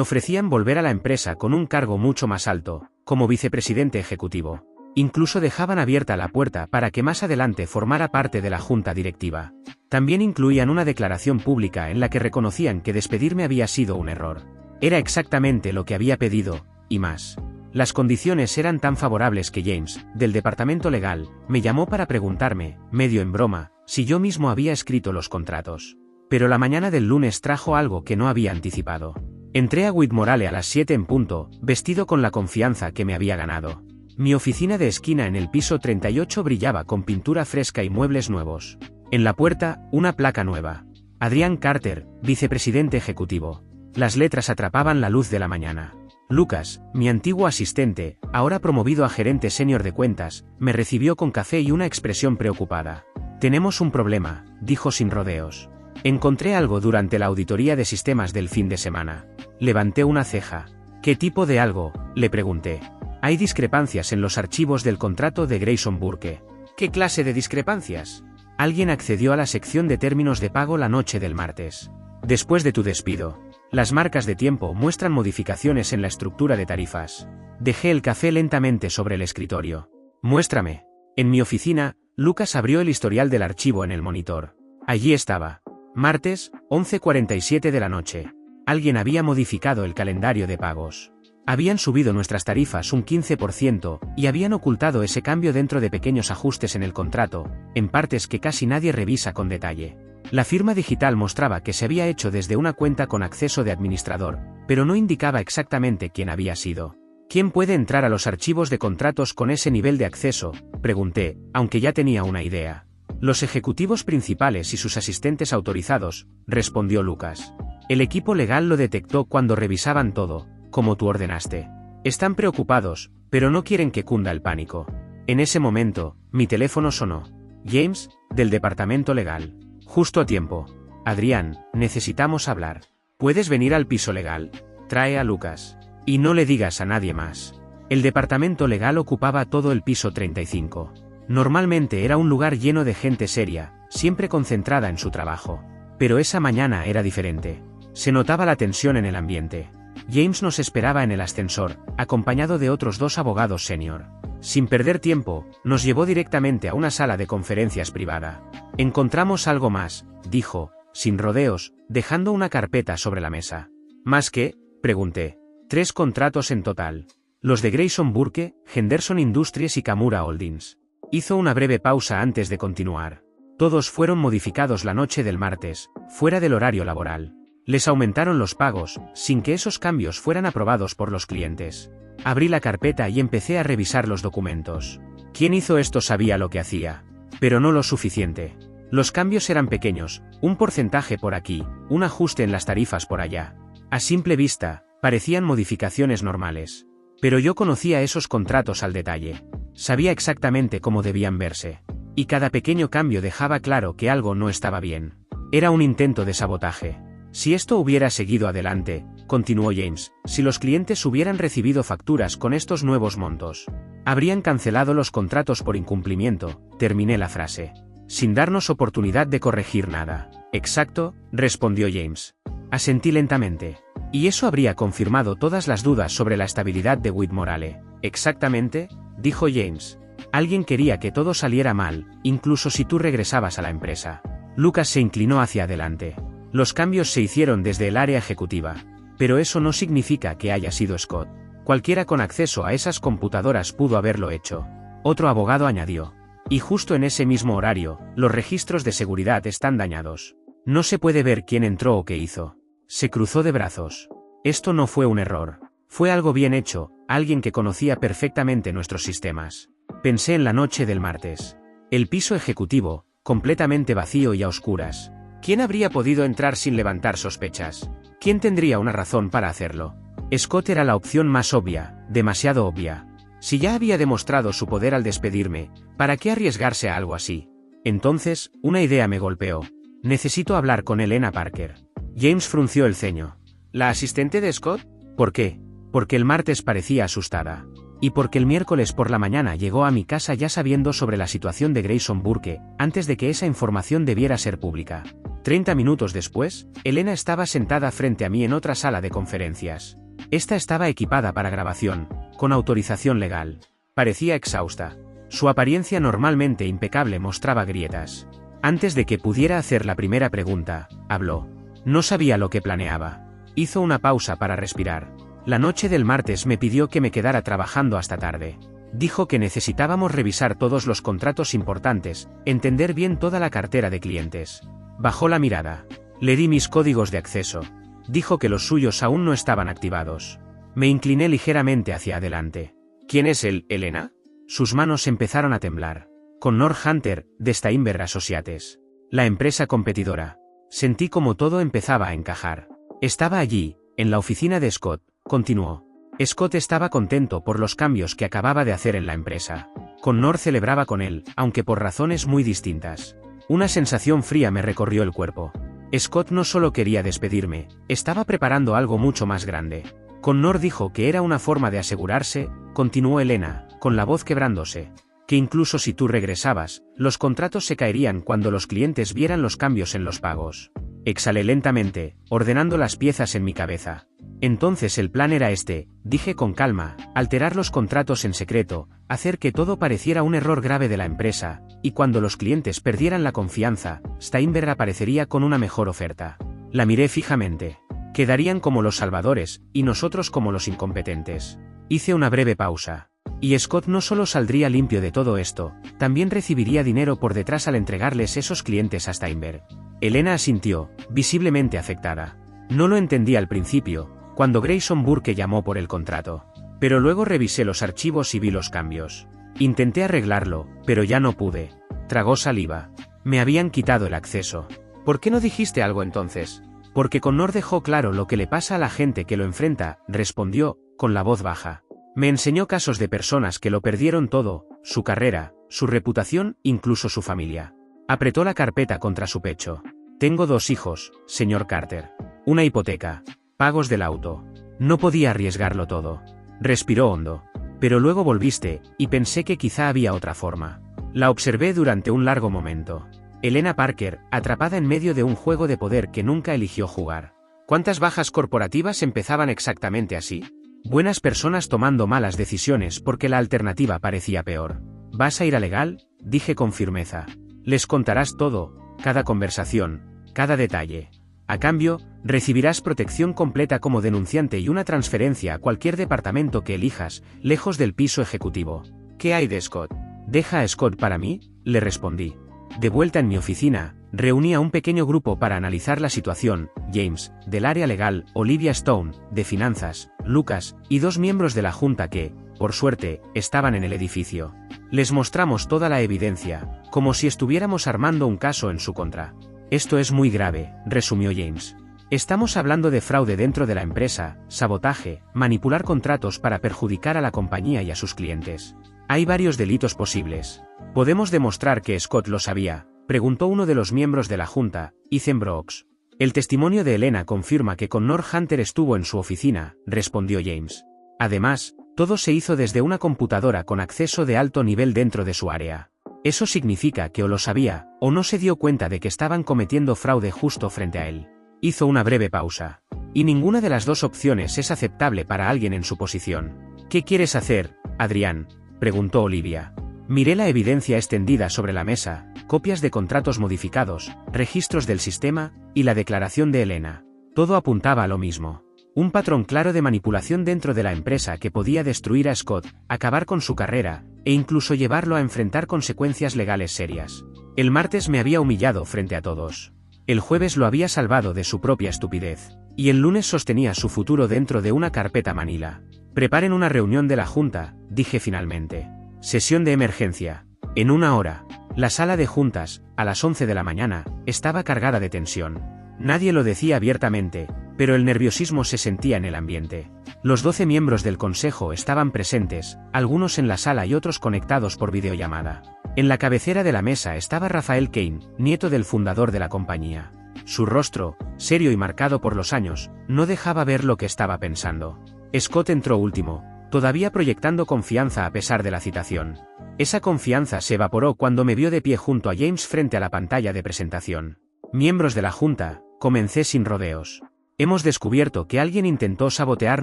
[SPEAKER 1] ofrecían volver a la empresa con un cargo mucho más alto, como vicepresidente ejecutivo. Incluso dejaban abierta la puerta para que más adelante formara parte de la junta directiva. También incluían una declaración pública en la que reconocían que despedirme había sido un error. Era exactamente lo que había pedido, y más. Las condiciones eran tan favorables que James, del departamento legal, me llamó para preguntarme, medio en broma, si yo mismo había escrito los contratos. Pero la mañana del lunes trajo algo que no había anticipado. Entré a Whitmorale a las 7 en punto, vestido con la confianza que me había ganado. Mi oficina de esquina en el piso 38 brillaba con pintura fresca y muebles nuevos. En la puerta, una placa nueva. Adrian Carter, vicepresidente ejecutivo. Las letras atrapaban la luz de la mañana. Lucas, mi antiguo asistente, ahora promovido a gerente senior de cuentas, me recibió con café y una expresión preocupada. Tenemos un problema, dijo sin rodeos. Encontré algo durante la auditoría de sistemas del fin de semana. Levanté una ceja. ¿Qué tipo de algo?, le pregunté. Hay discrepancias en los archivos del contrato de Grayson Burke. ¿Qué clase de discrepancias? Alguien accedió a la sección de términos de pago la noche del martes. Después de tu despido. Las marcas de tiempo muestran modificaciones en la estructura de tarifas. Dejé el café lentamente sobre el escritorio. Muéstrame. En mi oficina, Lucas abrió el historial del archivo en el monitor. Allí estaba. Martes, 11:47 de la noche. Alguien había modificado el calendario de pagos. Habían subido nuestras tarifas un 15% y habían ocultado ese cambio dentro de pequeños ajustes en el contrato, en partes que casi nadie revisa con detalle. La firma digital mostraba que se había hecho desde una cuenta con acceso de administrador, pero no indicaba exactamente quién había sido. ¿Quién puede entrar a los archivos de contratos con ese nivel de acceso?, pregunté, aunque ya tenía una idea. Los ejecutivos principales y sus asistentes autorizados, respondió Lucas. El equipo legal lo detectó cuando revisaban todo, como tú ordenaste. Están preocupados, pero no quieren que cunda el pánico. En ese momento, mi teléfono sonó. James, del departamento legal. Justo a tiempo. Adrián, necesitamos hablar. ¿Puedes venir al piso legal? Trae a Lucas. Y no le digas a nadie más. El departamento legal ocupaba todo el piso 35. Normalmente era un lugar lleno de gente seria, siempre concentrada en su trabajo. Pero esa mañana era diferente. Se notaba la tensión en el ambiente. James nos esperaba en el ascensor, acompañado de otros 2 abogados senior. Sin perder tiempo, nos llevó directamente a una sala de conferencias privada. Encontramos algo más, dijo, sin rodeos, dejando una carpeta sobre la mesa. ¿Más qué?, pregunté. 3 contratos en total. Los de Grayson Burke, Henderson Industries y Kamura Holdings. Hizo una breve pausa antes de continuar. Todos fueron modificados la noche del martes, fuera del horario laboral. Les aumentaron los pagos, sin que esos cambios fueran aprobados por los clientes. Abrí la carpeta y empecé a revisar los documentos. Quien hizo esto sabía lo que hacía. Pero no lo suficiente. Los cambios eran pequeños, un porcentaje por aquí, un ajuste en las tarifas por allá. A simple vista, parecían modificaciones normales. Pero yo conocía esos contratos al detalle. Sabía exactamente cómo debían verse. Y cada pequeño cambio dejaba claro que algo no estaba bien. Era un intento de sabotaje. Si esto hubiera seguido adelante, continuó James, si los clientes hubieran recibido facturas con estos nuevos montos, habrían cancelado los contratos por incumplimiento, terminé la frase. Sin darnos oportunidad de corregir nada. Exacto, respondió James. Asentí lentamente. Y eso habría confirmado todas las dudas sobre la estabilidad de Whitmorale. Exactamente, dijo James. Alguien quería que todo saliera mal, incluso si tú regresabas a la empresa. Lucas se inclinó hacia adelante. Los cambios se hicieron desde el área ejecutiva. Pero eso no significa que haya sido Scott. Cualquiera con acceso a esas computadoras pudo haberlo hecho. Otro abogado añadió. Y justo en ese mismo horario, los registros de seguridad están dañados. No se puede ver quién entró o qué hizo. Se cruzó de brazos. Esto no fue un error. Fue algo bien hecho, alguien que conocía perfectamente nuestros sistemas. Pensé en la noche del martes. El piso ejecutivo, completamente vacío y a oscuras. ¿Quién habría podido entrar sin levantar sospechas? ¿Quién tendría una razón para hacerlo? Scott era la opción más obvia, demasiado obvia. Si ya había demostrado su poder al despedirme, ¿para qué arriesgarse a algo así? Entonces, una idea me golpeó. Necesito hablar con Helena Parker. James frunció el ceño. ¿La asistente de Scott? ¿Por qué? Porque el martes parecía asustada. Y porque el miércoles por la mañana llegó a mi casa ya sabiendo sobre la situación de Grayson Burke, antes de que esa información debiera ser pública. 30 minutos después, Elena estaba sentada frente a mí en otra sala de conferencias. Esta estaba equipada para grabación, con autorización legal. Parecía exhausta. Su apariencia normalmente impecable mostraba grietas. Antes de que pudiera hacer la primera pregunta, habló. No sabía lo que planeaba. Hizo una pausa para respirar. La noche del martes me pidió que me quedara trabajando hasta tarde. Dijo que necesitábamos revisar todos los contratos importantes, entender bien toda la cartera de clientes. Bajó la mirada. Le di mis códigos de acceso. Dijo que los suyos aún no estaban activados. Me incliné ligeramente hacia adelante. ¿Quién es él, Elena? Sus manos empezaron a temblar. Connor Hunter, de Steinberg Associates. La empresa competidora. Sentí como todo empezaba a encajar. Estaba allí, en la oficina de Scott, continuó. Scott estaba contento por los cambios que acababa de hacer en la empresa. Connor celebraba con él, aunque por razones muy distintas. Una sensación fría me recorrió el cuerpo. Scott no solo quería despedirme, estaba preparando algo mucho más grande. Connor dijo que era una forma de asegurarse, continuó Elena, con la voz quebrándose, que incluso si tú regresabas, los contratos se caerían cuando los clientes vieran los cambios en los pagos. Exhalé lentamente, ordenando las piezas en mi cabeza. Entonces el plan era este, dije con calma, alterar los contratos en secreto, hacer que todo pareciera un error grave de la empresa, y cuando los clientes perdieran la confianza, Steinberg aparecería con una mejor oferta. La miré fijamente. Quedarían como los salvadores, y nosotros como los incompetentes. Hice una breve pausa. Y Scott no solo saldría limpio de todo esto, también recibiría dinero por detrás al entregarles esos clientes a Steinberg. Elena asintió, visiblemente afectada. No lo entendí al principio, cuando Grayson Burke llamó por el contrato. Pero luego revisé los archivos y vi los cambios. Intenté arreglarlo, pero ya no pude. Tragó saliva. Me habían quitado el acceso. ¿Por qué no dijiste algo entonces? Porque Connor dejó claro lo que le pasa a la gente que lo enfrenta, respondió, con la voz baja. Me enseñó casos de personas que lo perdieron todo, su carrera, su reputación, incluso su familia. Apretó la carpeta contra su pecho. Tengo 2 hijos, señor Carter. Una hipoteca. Pagos del auto. No podía arriesgarlo todo. Respiró hondo. Pero luego volviste, y pensé que quizá había otra forma. La observé durante un largo momento. Elena Parker, atrapada en medio de un juego de poder que nunca eligió jugar. ¿Cuántas bajas corporativas empezaban exactamente así? Buenas personas tomando malas decisiones porque la alternativa parecía peor. ¿Vas a ir a legal? Dije con firmeza. Les contarás todo, cada conversación, cada detalle. A cambio, recibirás protección completa como denunciante y una transferencia a cualquier departamento que elijas, lejos del piso ejecutivo. ¿Qué hay de Scott? ¿Deja a Scott para mí? Le respondí. De vuelta en mi oficina, reuní a un pequeño grupo para analizar la situación, James, del área legal, Olivia Stone, de finanzas, Lucas, y 2 miembros de la junta que, por suerte, estaban en el edificio. Les mostramos toda la evidencia, como si estuviéramos armando un caso en su contra. Esto es muy grave, resumió James. Estamos hablando de fraude dentro de la empresa, sabotaje, manipular contratos para perjudicar a la compañía y a sus clientes. Hay varios delitos posibles. ¿Podemos demostrar que Scott lo sabía?, preguntó uno de los miembros de la junta, Ethan Brooks. El testimonio de Elena confirma que Connor Hunter estuvo en su oficina, respondió James. Además, todo se hizo desde una computadora con acceso de alto nivel dentro de su área. Eso significa que o lo sabía, o no se dio cuenta de que estaban cometiendo fraude justo frente a él. Hizo una breve pausa. Y ninguna de las 2 opciones es aceptable para alguien en su posición. ¿Qué quieres hacer, Adrián?, preguntó Olivia. Miré la evidencia extendida sobre la mesa, copias de contratos modificados, registros del sistema, y la declaración de Elena. Todo apuntaba a lo mismo. Un patrón claro de manipulación dentro de la empresa que podía destruir a Scott, acabar con su carrera, e incluso llevarlo a enfrentar consecuencias legales serias. El martes me había humillado frente a todos. El jueves lo había salvado de su propia estupidez. Y el lunes sostenía su futuro dentro de una carpeta manila. Preparen una reunión de la junta, dije finalmente. Sesión de emergencia. En 1 hora. La sala de juntas, a las 11 de la mañana, estaba cargada de tensión. Nadie lo decía abiertamente, pero el nerviosismo se sentía en el ambiente. Los 12 miembros del consejo estaban presentes, algunos en la sala y otros conectados por videollamada. En la cabecera de la mesa estaba Rafael Kane, nieto del fundador de la compañía. Su rostro, serio y marcado por los años, no dejaba ver lo que estaba pensando. Scott entró último, todavía proyectando confianza a pesar de la citación. Esa confianza se evaporó cuando me vio de pie junto a James frente a la pantalla de presentación. Miembros de la Junta, comencé sin rodeos. Hemos descubierto que alguien intentó sabotear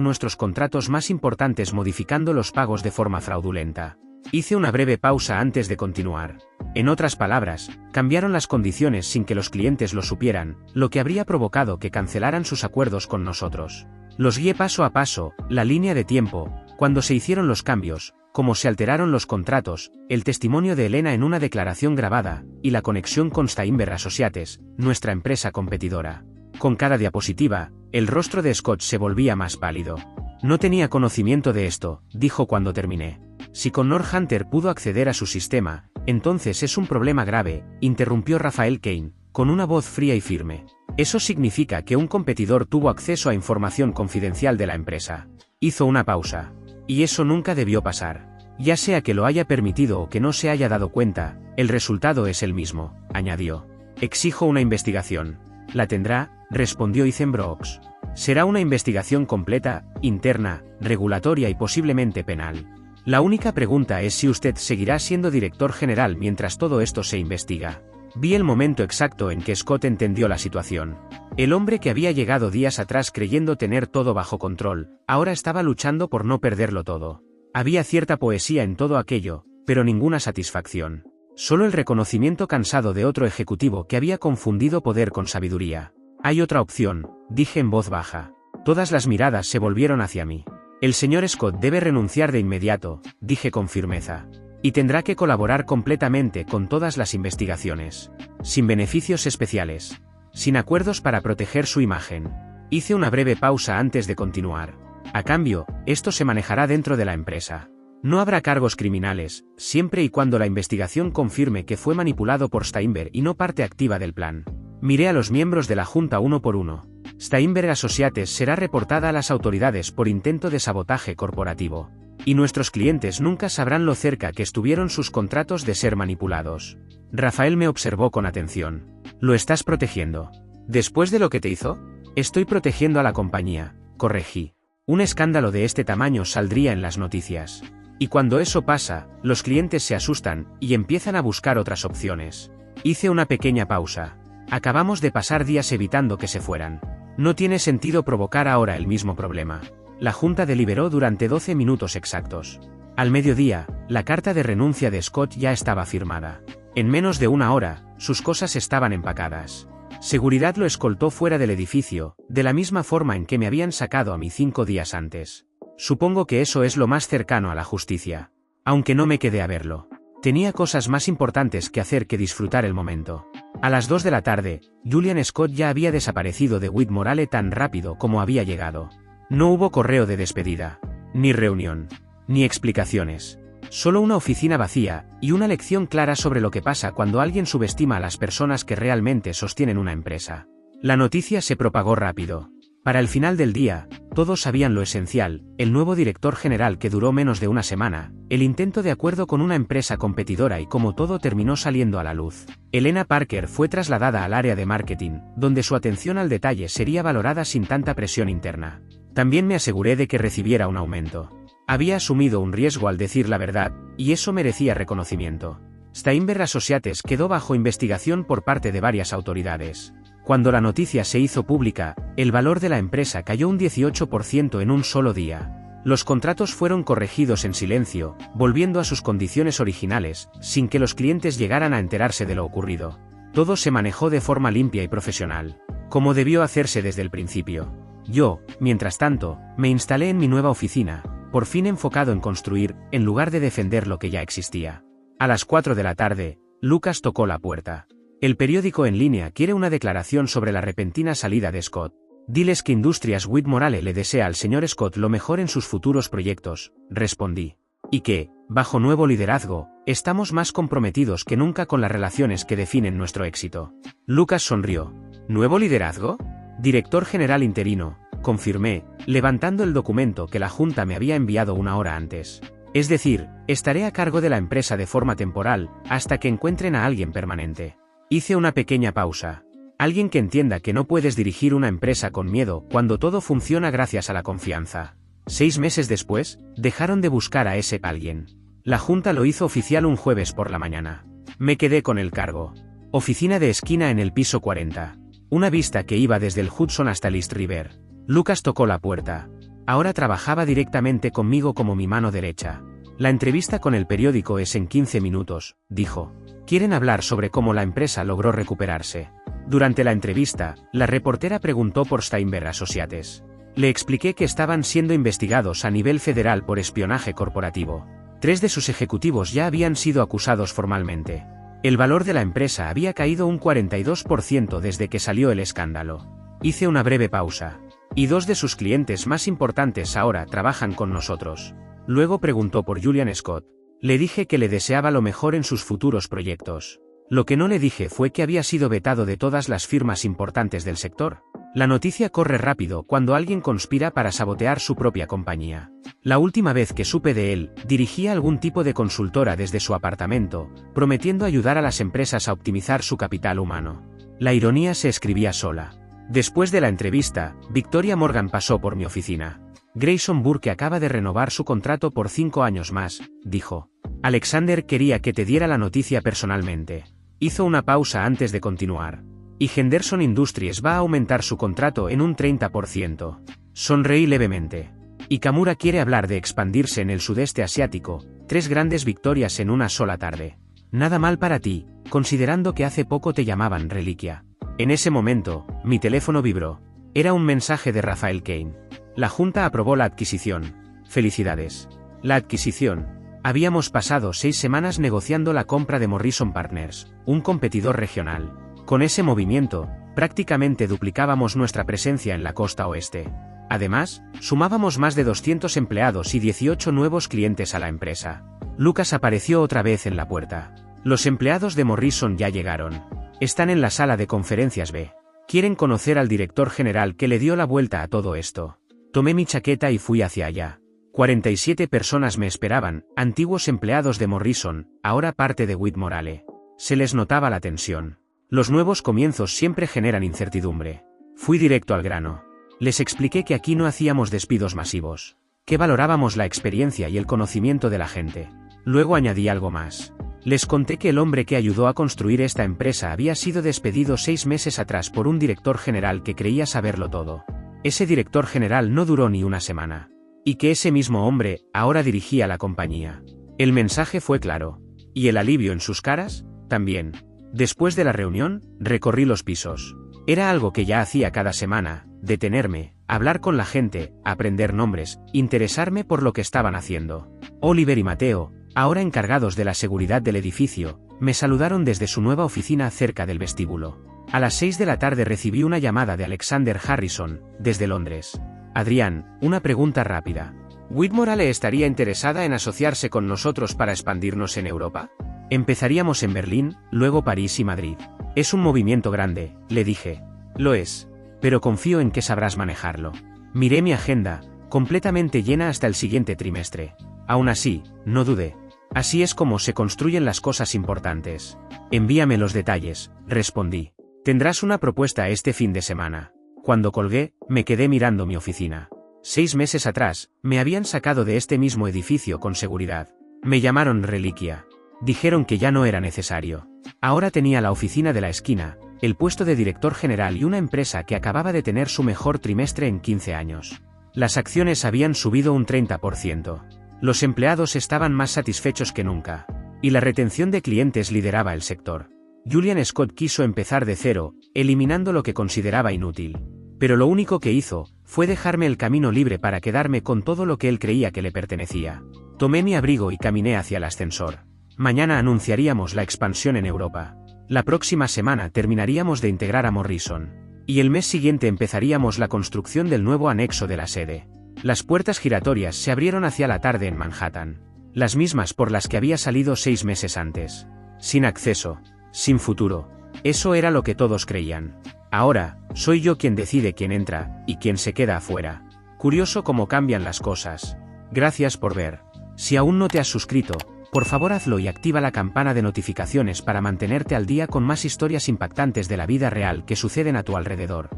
[SPEAKER 1] nuestros contratos más importantes modificando los pagos de forma fraudulenta. Hice una breve pausa antes de continuar. En otras palabras, cambiaron las condiciones sin que los clientes lo supieran, lo que habría provocado que cancelaran sus acuerdos con nosotros. Los guié paso a paso, la línea de tiempo, cuando se hicieron los cambios, cómo se alteraron los contratos, el testimonio de Elena en una declaración grabada, y la conexión con Steinberg Associates, nuestra empresa competidora. Con cada diapositiva, el rostro de Scott se volvía más pálido. No tenía conocimiento de esto, dijo cuando terminé. Si Connor Hunter pudo acceder a su sistema, entonces es un problema grave, interrumpió Rafael Kane, con una voz fría y firme. Eso significa que un competidor tuvo acceso a información confidencial de la empresa. Hizo una pausa. Y eso nunca debió pasar. Ya sea que lo haya permitido o que no se haya dado cuenta, el resultado es el mismo, añadió. Exijo una investigación. La tendrá, respondió Ethan Brooks. Será una investigación completa, interna, regulatoria y posiblemente penal. La única pregunta es si usted seguirá siendo director general mientras todo esto se investiga. Vi el momento exacto en que Scott entendió la situación. El hombre que había llegado días atrás creyendo tener todo bajo control, ahora estaba luchando por no perderlo todo. Había cierta poesía en todo aquello, pero ninguna satisfacción. Solo el reconocimiento cansado de otro ejecutivo que había confundido poder con sabiduría. Hay otra opción, dije en voz baja. Todas las miradas se volvieron hacia mí. El señor Scott debe renunciar de inmediato, dije con firmeza. Y tendrá que colaborar completamente con todas las investigaciones. Sin beneficios especiales. Sin acuerdos para proteger su imagen. Hice una breve pausa antes de continuar. A cambio, esto se manejará dentro de la empresa. No habrá cargos criminales, siempre y cuando la investigación confirme que fue manipulado por Steinberg y no parte activa del plan. Miré a los miembros de la Junta uno por uno. Steinberg Associates será reportada a las autoridades por intento de sabotaje corporativo. Y nuestros clientes nunca sabrán lo cerca que estuvieron sus contratos de ser manipulados. Rafael me observó con atención. ¿Lo estás protegiendo? ¿Después de lo que te hizo? Estoy protegiendo a la compañía, corregí. Un escándalo de este tamaño saldría en las noticias. Y cuando eso pasa, los clientes se asustan y empiezan a buscar otras opciones. Hice una pequeña pausa. Acabamos de pasar días evitando que se fueran. No tiene sentido provocar ahora el mismo problema. La Junta deliberó durante 12 minutos exactos. Al mediodía, la carta de renuncia de Scott ya estaba firmada. En menos de una hora, sus cosas estaban empacadas. Seguridad lo escoltó fuera del edificio, de la misma forma en que me habían sacado a mí 5 días antes. Supongo que eso es lo más cercano a la justicia. Aunque no me quedé a verlo. Tenía cosas más importantes que hacer que disfrutar el momento. A las 2 de la tarde, Julian Scott ya había desaparecido de Whitmorale tan rápido como había llegado. No hubo correo de despedida, ni reunión, ni explicaciones. Solo una oficina vacía, y una lección clara sobre lo que pasa cuando alguien subestima a las personas que realmente sostienen una empresa. La noticia se propagó rápido. Para el final del día, todos sabían lo esencial, el nuevo director general que duró menos de una semana, el intento de acuerdo con una empresa competidora y cómo todo terminó saliendo a la luz. Elena Parker fue trasladada al área de marketing, donde su atención al detalle sería valorada sin tanta presión interna. También me aseguré de que recibiera un aumento. Había asumido un riesgo al decir la verdad, y eso merecía reconocimiento. Steinberg Associates quedó bajo investigación por parte de varias autoridades. Cuando la noticia se hizo pública, el valor de la empresa cayó un 18% en un solo día. Los contratos fueron corregidos en silencio, volviendo a sus condiciones originales, sin que los clientes llegaran a enterarse de lo ocurrido. Todo se manejó de forma limpia y profesional, como debió hacerse desde el principio. Yo, mientras tanto, me instalé en mi nueva oficina, por fin enfocado en construir, en lugar de defender lo que ya existía. A las 4 de la tarde, Lucas tocó la puerta. El periódico en línea quiere una declaración sobre la repentina salida de Scott. Diles que Industrias Whitmorale le desea al señor Scott lo mejor en sus futuros proyectos, respondí. Y que, bajo nuevo liderazgo, estamos más comprometidos que nunca con las relaciones que definen nuestro éxito. Lucas sonrió. ¿Nuevo liderazgo? Director general interino, confirmé, levantando el documento que la Junta me había enviado una hora antes. Es decir, estaré a cargo de la empresa de forma temporal, hasta que encuentren a alguien permanente. Hice una pequeña pausa. Alguien que entienda que no puedes dirigir una empresa con miedo cuando todo funciona gracias a la confianza. 6 meses después, dejaron de buscar a ese alguien. La junta lo hizo oficial un jueves por la mañana. Me quedé con el cargo. Oficina de esquina en el piso 40. Una vista que iba desde el Hudson hasta el East River. Lucas tocó la puerta. Ahora trabajaba directamente conmigo como mi mano derecha. La entrevista con el periódico es en 15 minutos, dijo. Quieren hablar sobre cómo la empresa logró recuperarse. Durante la entrevista, la reportera preguntó por Steinberg Associates. Le expliqué que estaban siendo investigados a nivel federal por espionaje corporativo. 3 de sus ejecutivos ya habían sido acusados formalmente. El valor de la empresa había caído un 42% desde que salió el escándalo. Hice una breve pausa. Y 2 de sus clientes más importantes ahora trabajan con nosotros. Luego preguntó por Julian Scott. Le dije que le deseaba lo mejor en sus futuros proyectos. Lo que no le dije fue que había sido vetado de todas las firmas importantes del sector. La noticia corre rápido cuando alguien conspira para sabotear su propia compañía. La última vez que supe de él, dirigía algún tipo de consultora desde su apartamento, prometiendo ayudar a las empresas a optimizar su capital humano. La ironía se escribía sola. Después de la entrevista, Victoria Morgan pasó por mi oficina. Grayson Burke acaba de renovar su contrato por 5 años más, dijo. Alexander quería que te diera la noticia personalmente. Hizo una pausa antes de continuar. Y Henderson Industries va a aumentar su contrato en un 30%. Sonreí levemente. Y Kamura quiere hablar de expandirse en el sudeste asiático, 3 grandes victorias en una sola tarde. Nada mal para ti, considerando que hace poco te llamaban Reliquia. En ese momento, mi teléfono vibró. Era un mensaje de Rafael Kane. La junta aprobó la adquisición. Felicidades. La adquisición. Habíamos pasado 6 semanas negociando la compra de Morrison Partners, un competidor regional. Con ese movimiento, prácticamente duplicábamos nuestra presencia en la costa oeste. Además, sumábamos más de 200 empleados y 18 nuevos clientes a la empresa. Lucas apareció otra vez en la puerta. Los empleados de Morrison ya llegaron. Están en la sala de conferencias B. Quieren conocer al director general que le dio la vuelta a todo esto. Tomé mi chaqueta y fui hacia allá. 47 personas me esperaban, antiguos empleados de Morrison, ahora parte de Whitmorale. Se les notaba la tensión. Los nuevos comienzos siempre generan incertidumbre. Fui directo al grano. Les expliqué que aquí no hacíamos despidos masivos, que valorábamos la experiencia y el conocimiento de la gente. Luego añadí algo más. Les conté que el hombre que ayudó a construir esta empresa había sido despedido 6 meses atrás por un director general que creía saberlo todo. Ese director general no duró ni una semana. Y que ese mismo hombre ahora dirigía la compañía. El mensaje fue claro. ¿Y el alivio en sus caras? También. Después de la reunión, recorrí los pisos. Era algo que ya hacía cada semana, detenerme, hablar con la gente, aprender nombres, interesarme por lo que estaban haciendo. Oliver y Mateo, ahora encargados de la seguridad del edificio, me saludaron desde su nueva oficina cerca del vestíbulo. A las 6 de la tarde recibí una llamada de Alexander Harrison, desde Londres. Adrián, una pregunta rápida. ¿Whitmorale estaría interesada en asociarse con nosotros para expandirnos en Europa? Empezaríamos en Berlín, luego París y Madrid. Es un movimiento grande, le dije. Lo es. Pero confío en que sabrás manejarlo. Miré mi agenda, completamente llena hasta el siguiente trimestre. Aún así, no dudé. Así es como se construyen las cosas importantes. Envíame los detalles, respondí. Tendrás una propuesta este fin de semana. Cuando colgué, me quedé mirando mi oficina. 6 meses atrás, me habían sacado de este mismo edificio con seguridad. Me llamaron Reliquia. Dijeron que ya no era necesario. Ahora tenía la oficina de la esquina, el puesto de director general y una empresa que acababa de tener su mejor trimestre en 15 años. Las acciones habían subido un 30%. Los empleados estaban más satisfechos que nunca. Y la retención de clientes lideraba el sector. Julian Scott quiso empezar de cero, eliminando lo que consideraba inútil. Pero lo único que hizo, fue dejarme el camino libre para quedarme con todo lo que él creía que le pertenecía. Tomé mi abrigo y caminé hacia el ascensor. Mañana anunciaríamos la expansión en Europa. La próxima semana terminaríamos de integrar a Morrison. Y el mes siguiente empezaríamos la construcción del nuevo anexo de la sede. Las puertas giratorias se abrieron hacia la tarde en Manhattan. Las mismas por las que había salido 6 meses antes. Sin acceso. Sin futuro. Eso era lo que todos creían. Ahora, soy yo quien decide quién entra, y quién se queda afuera. Curioso cómo cambian las cosas. Gracias por ver. Si aún no te has suscrito, por favor hazlo y activa la campana de notificaciones para mantenerte al día con más historias impactantes de la vida real que suceden a tu alrededor.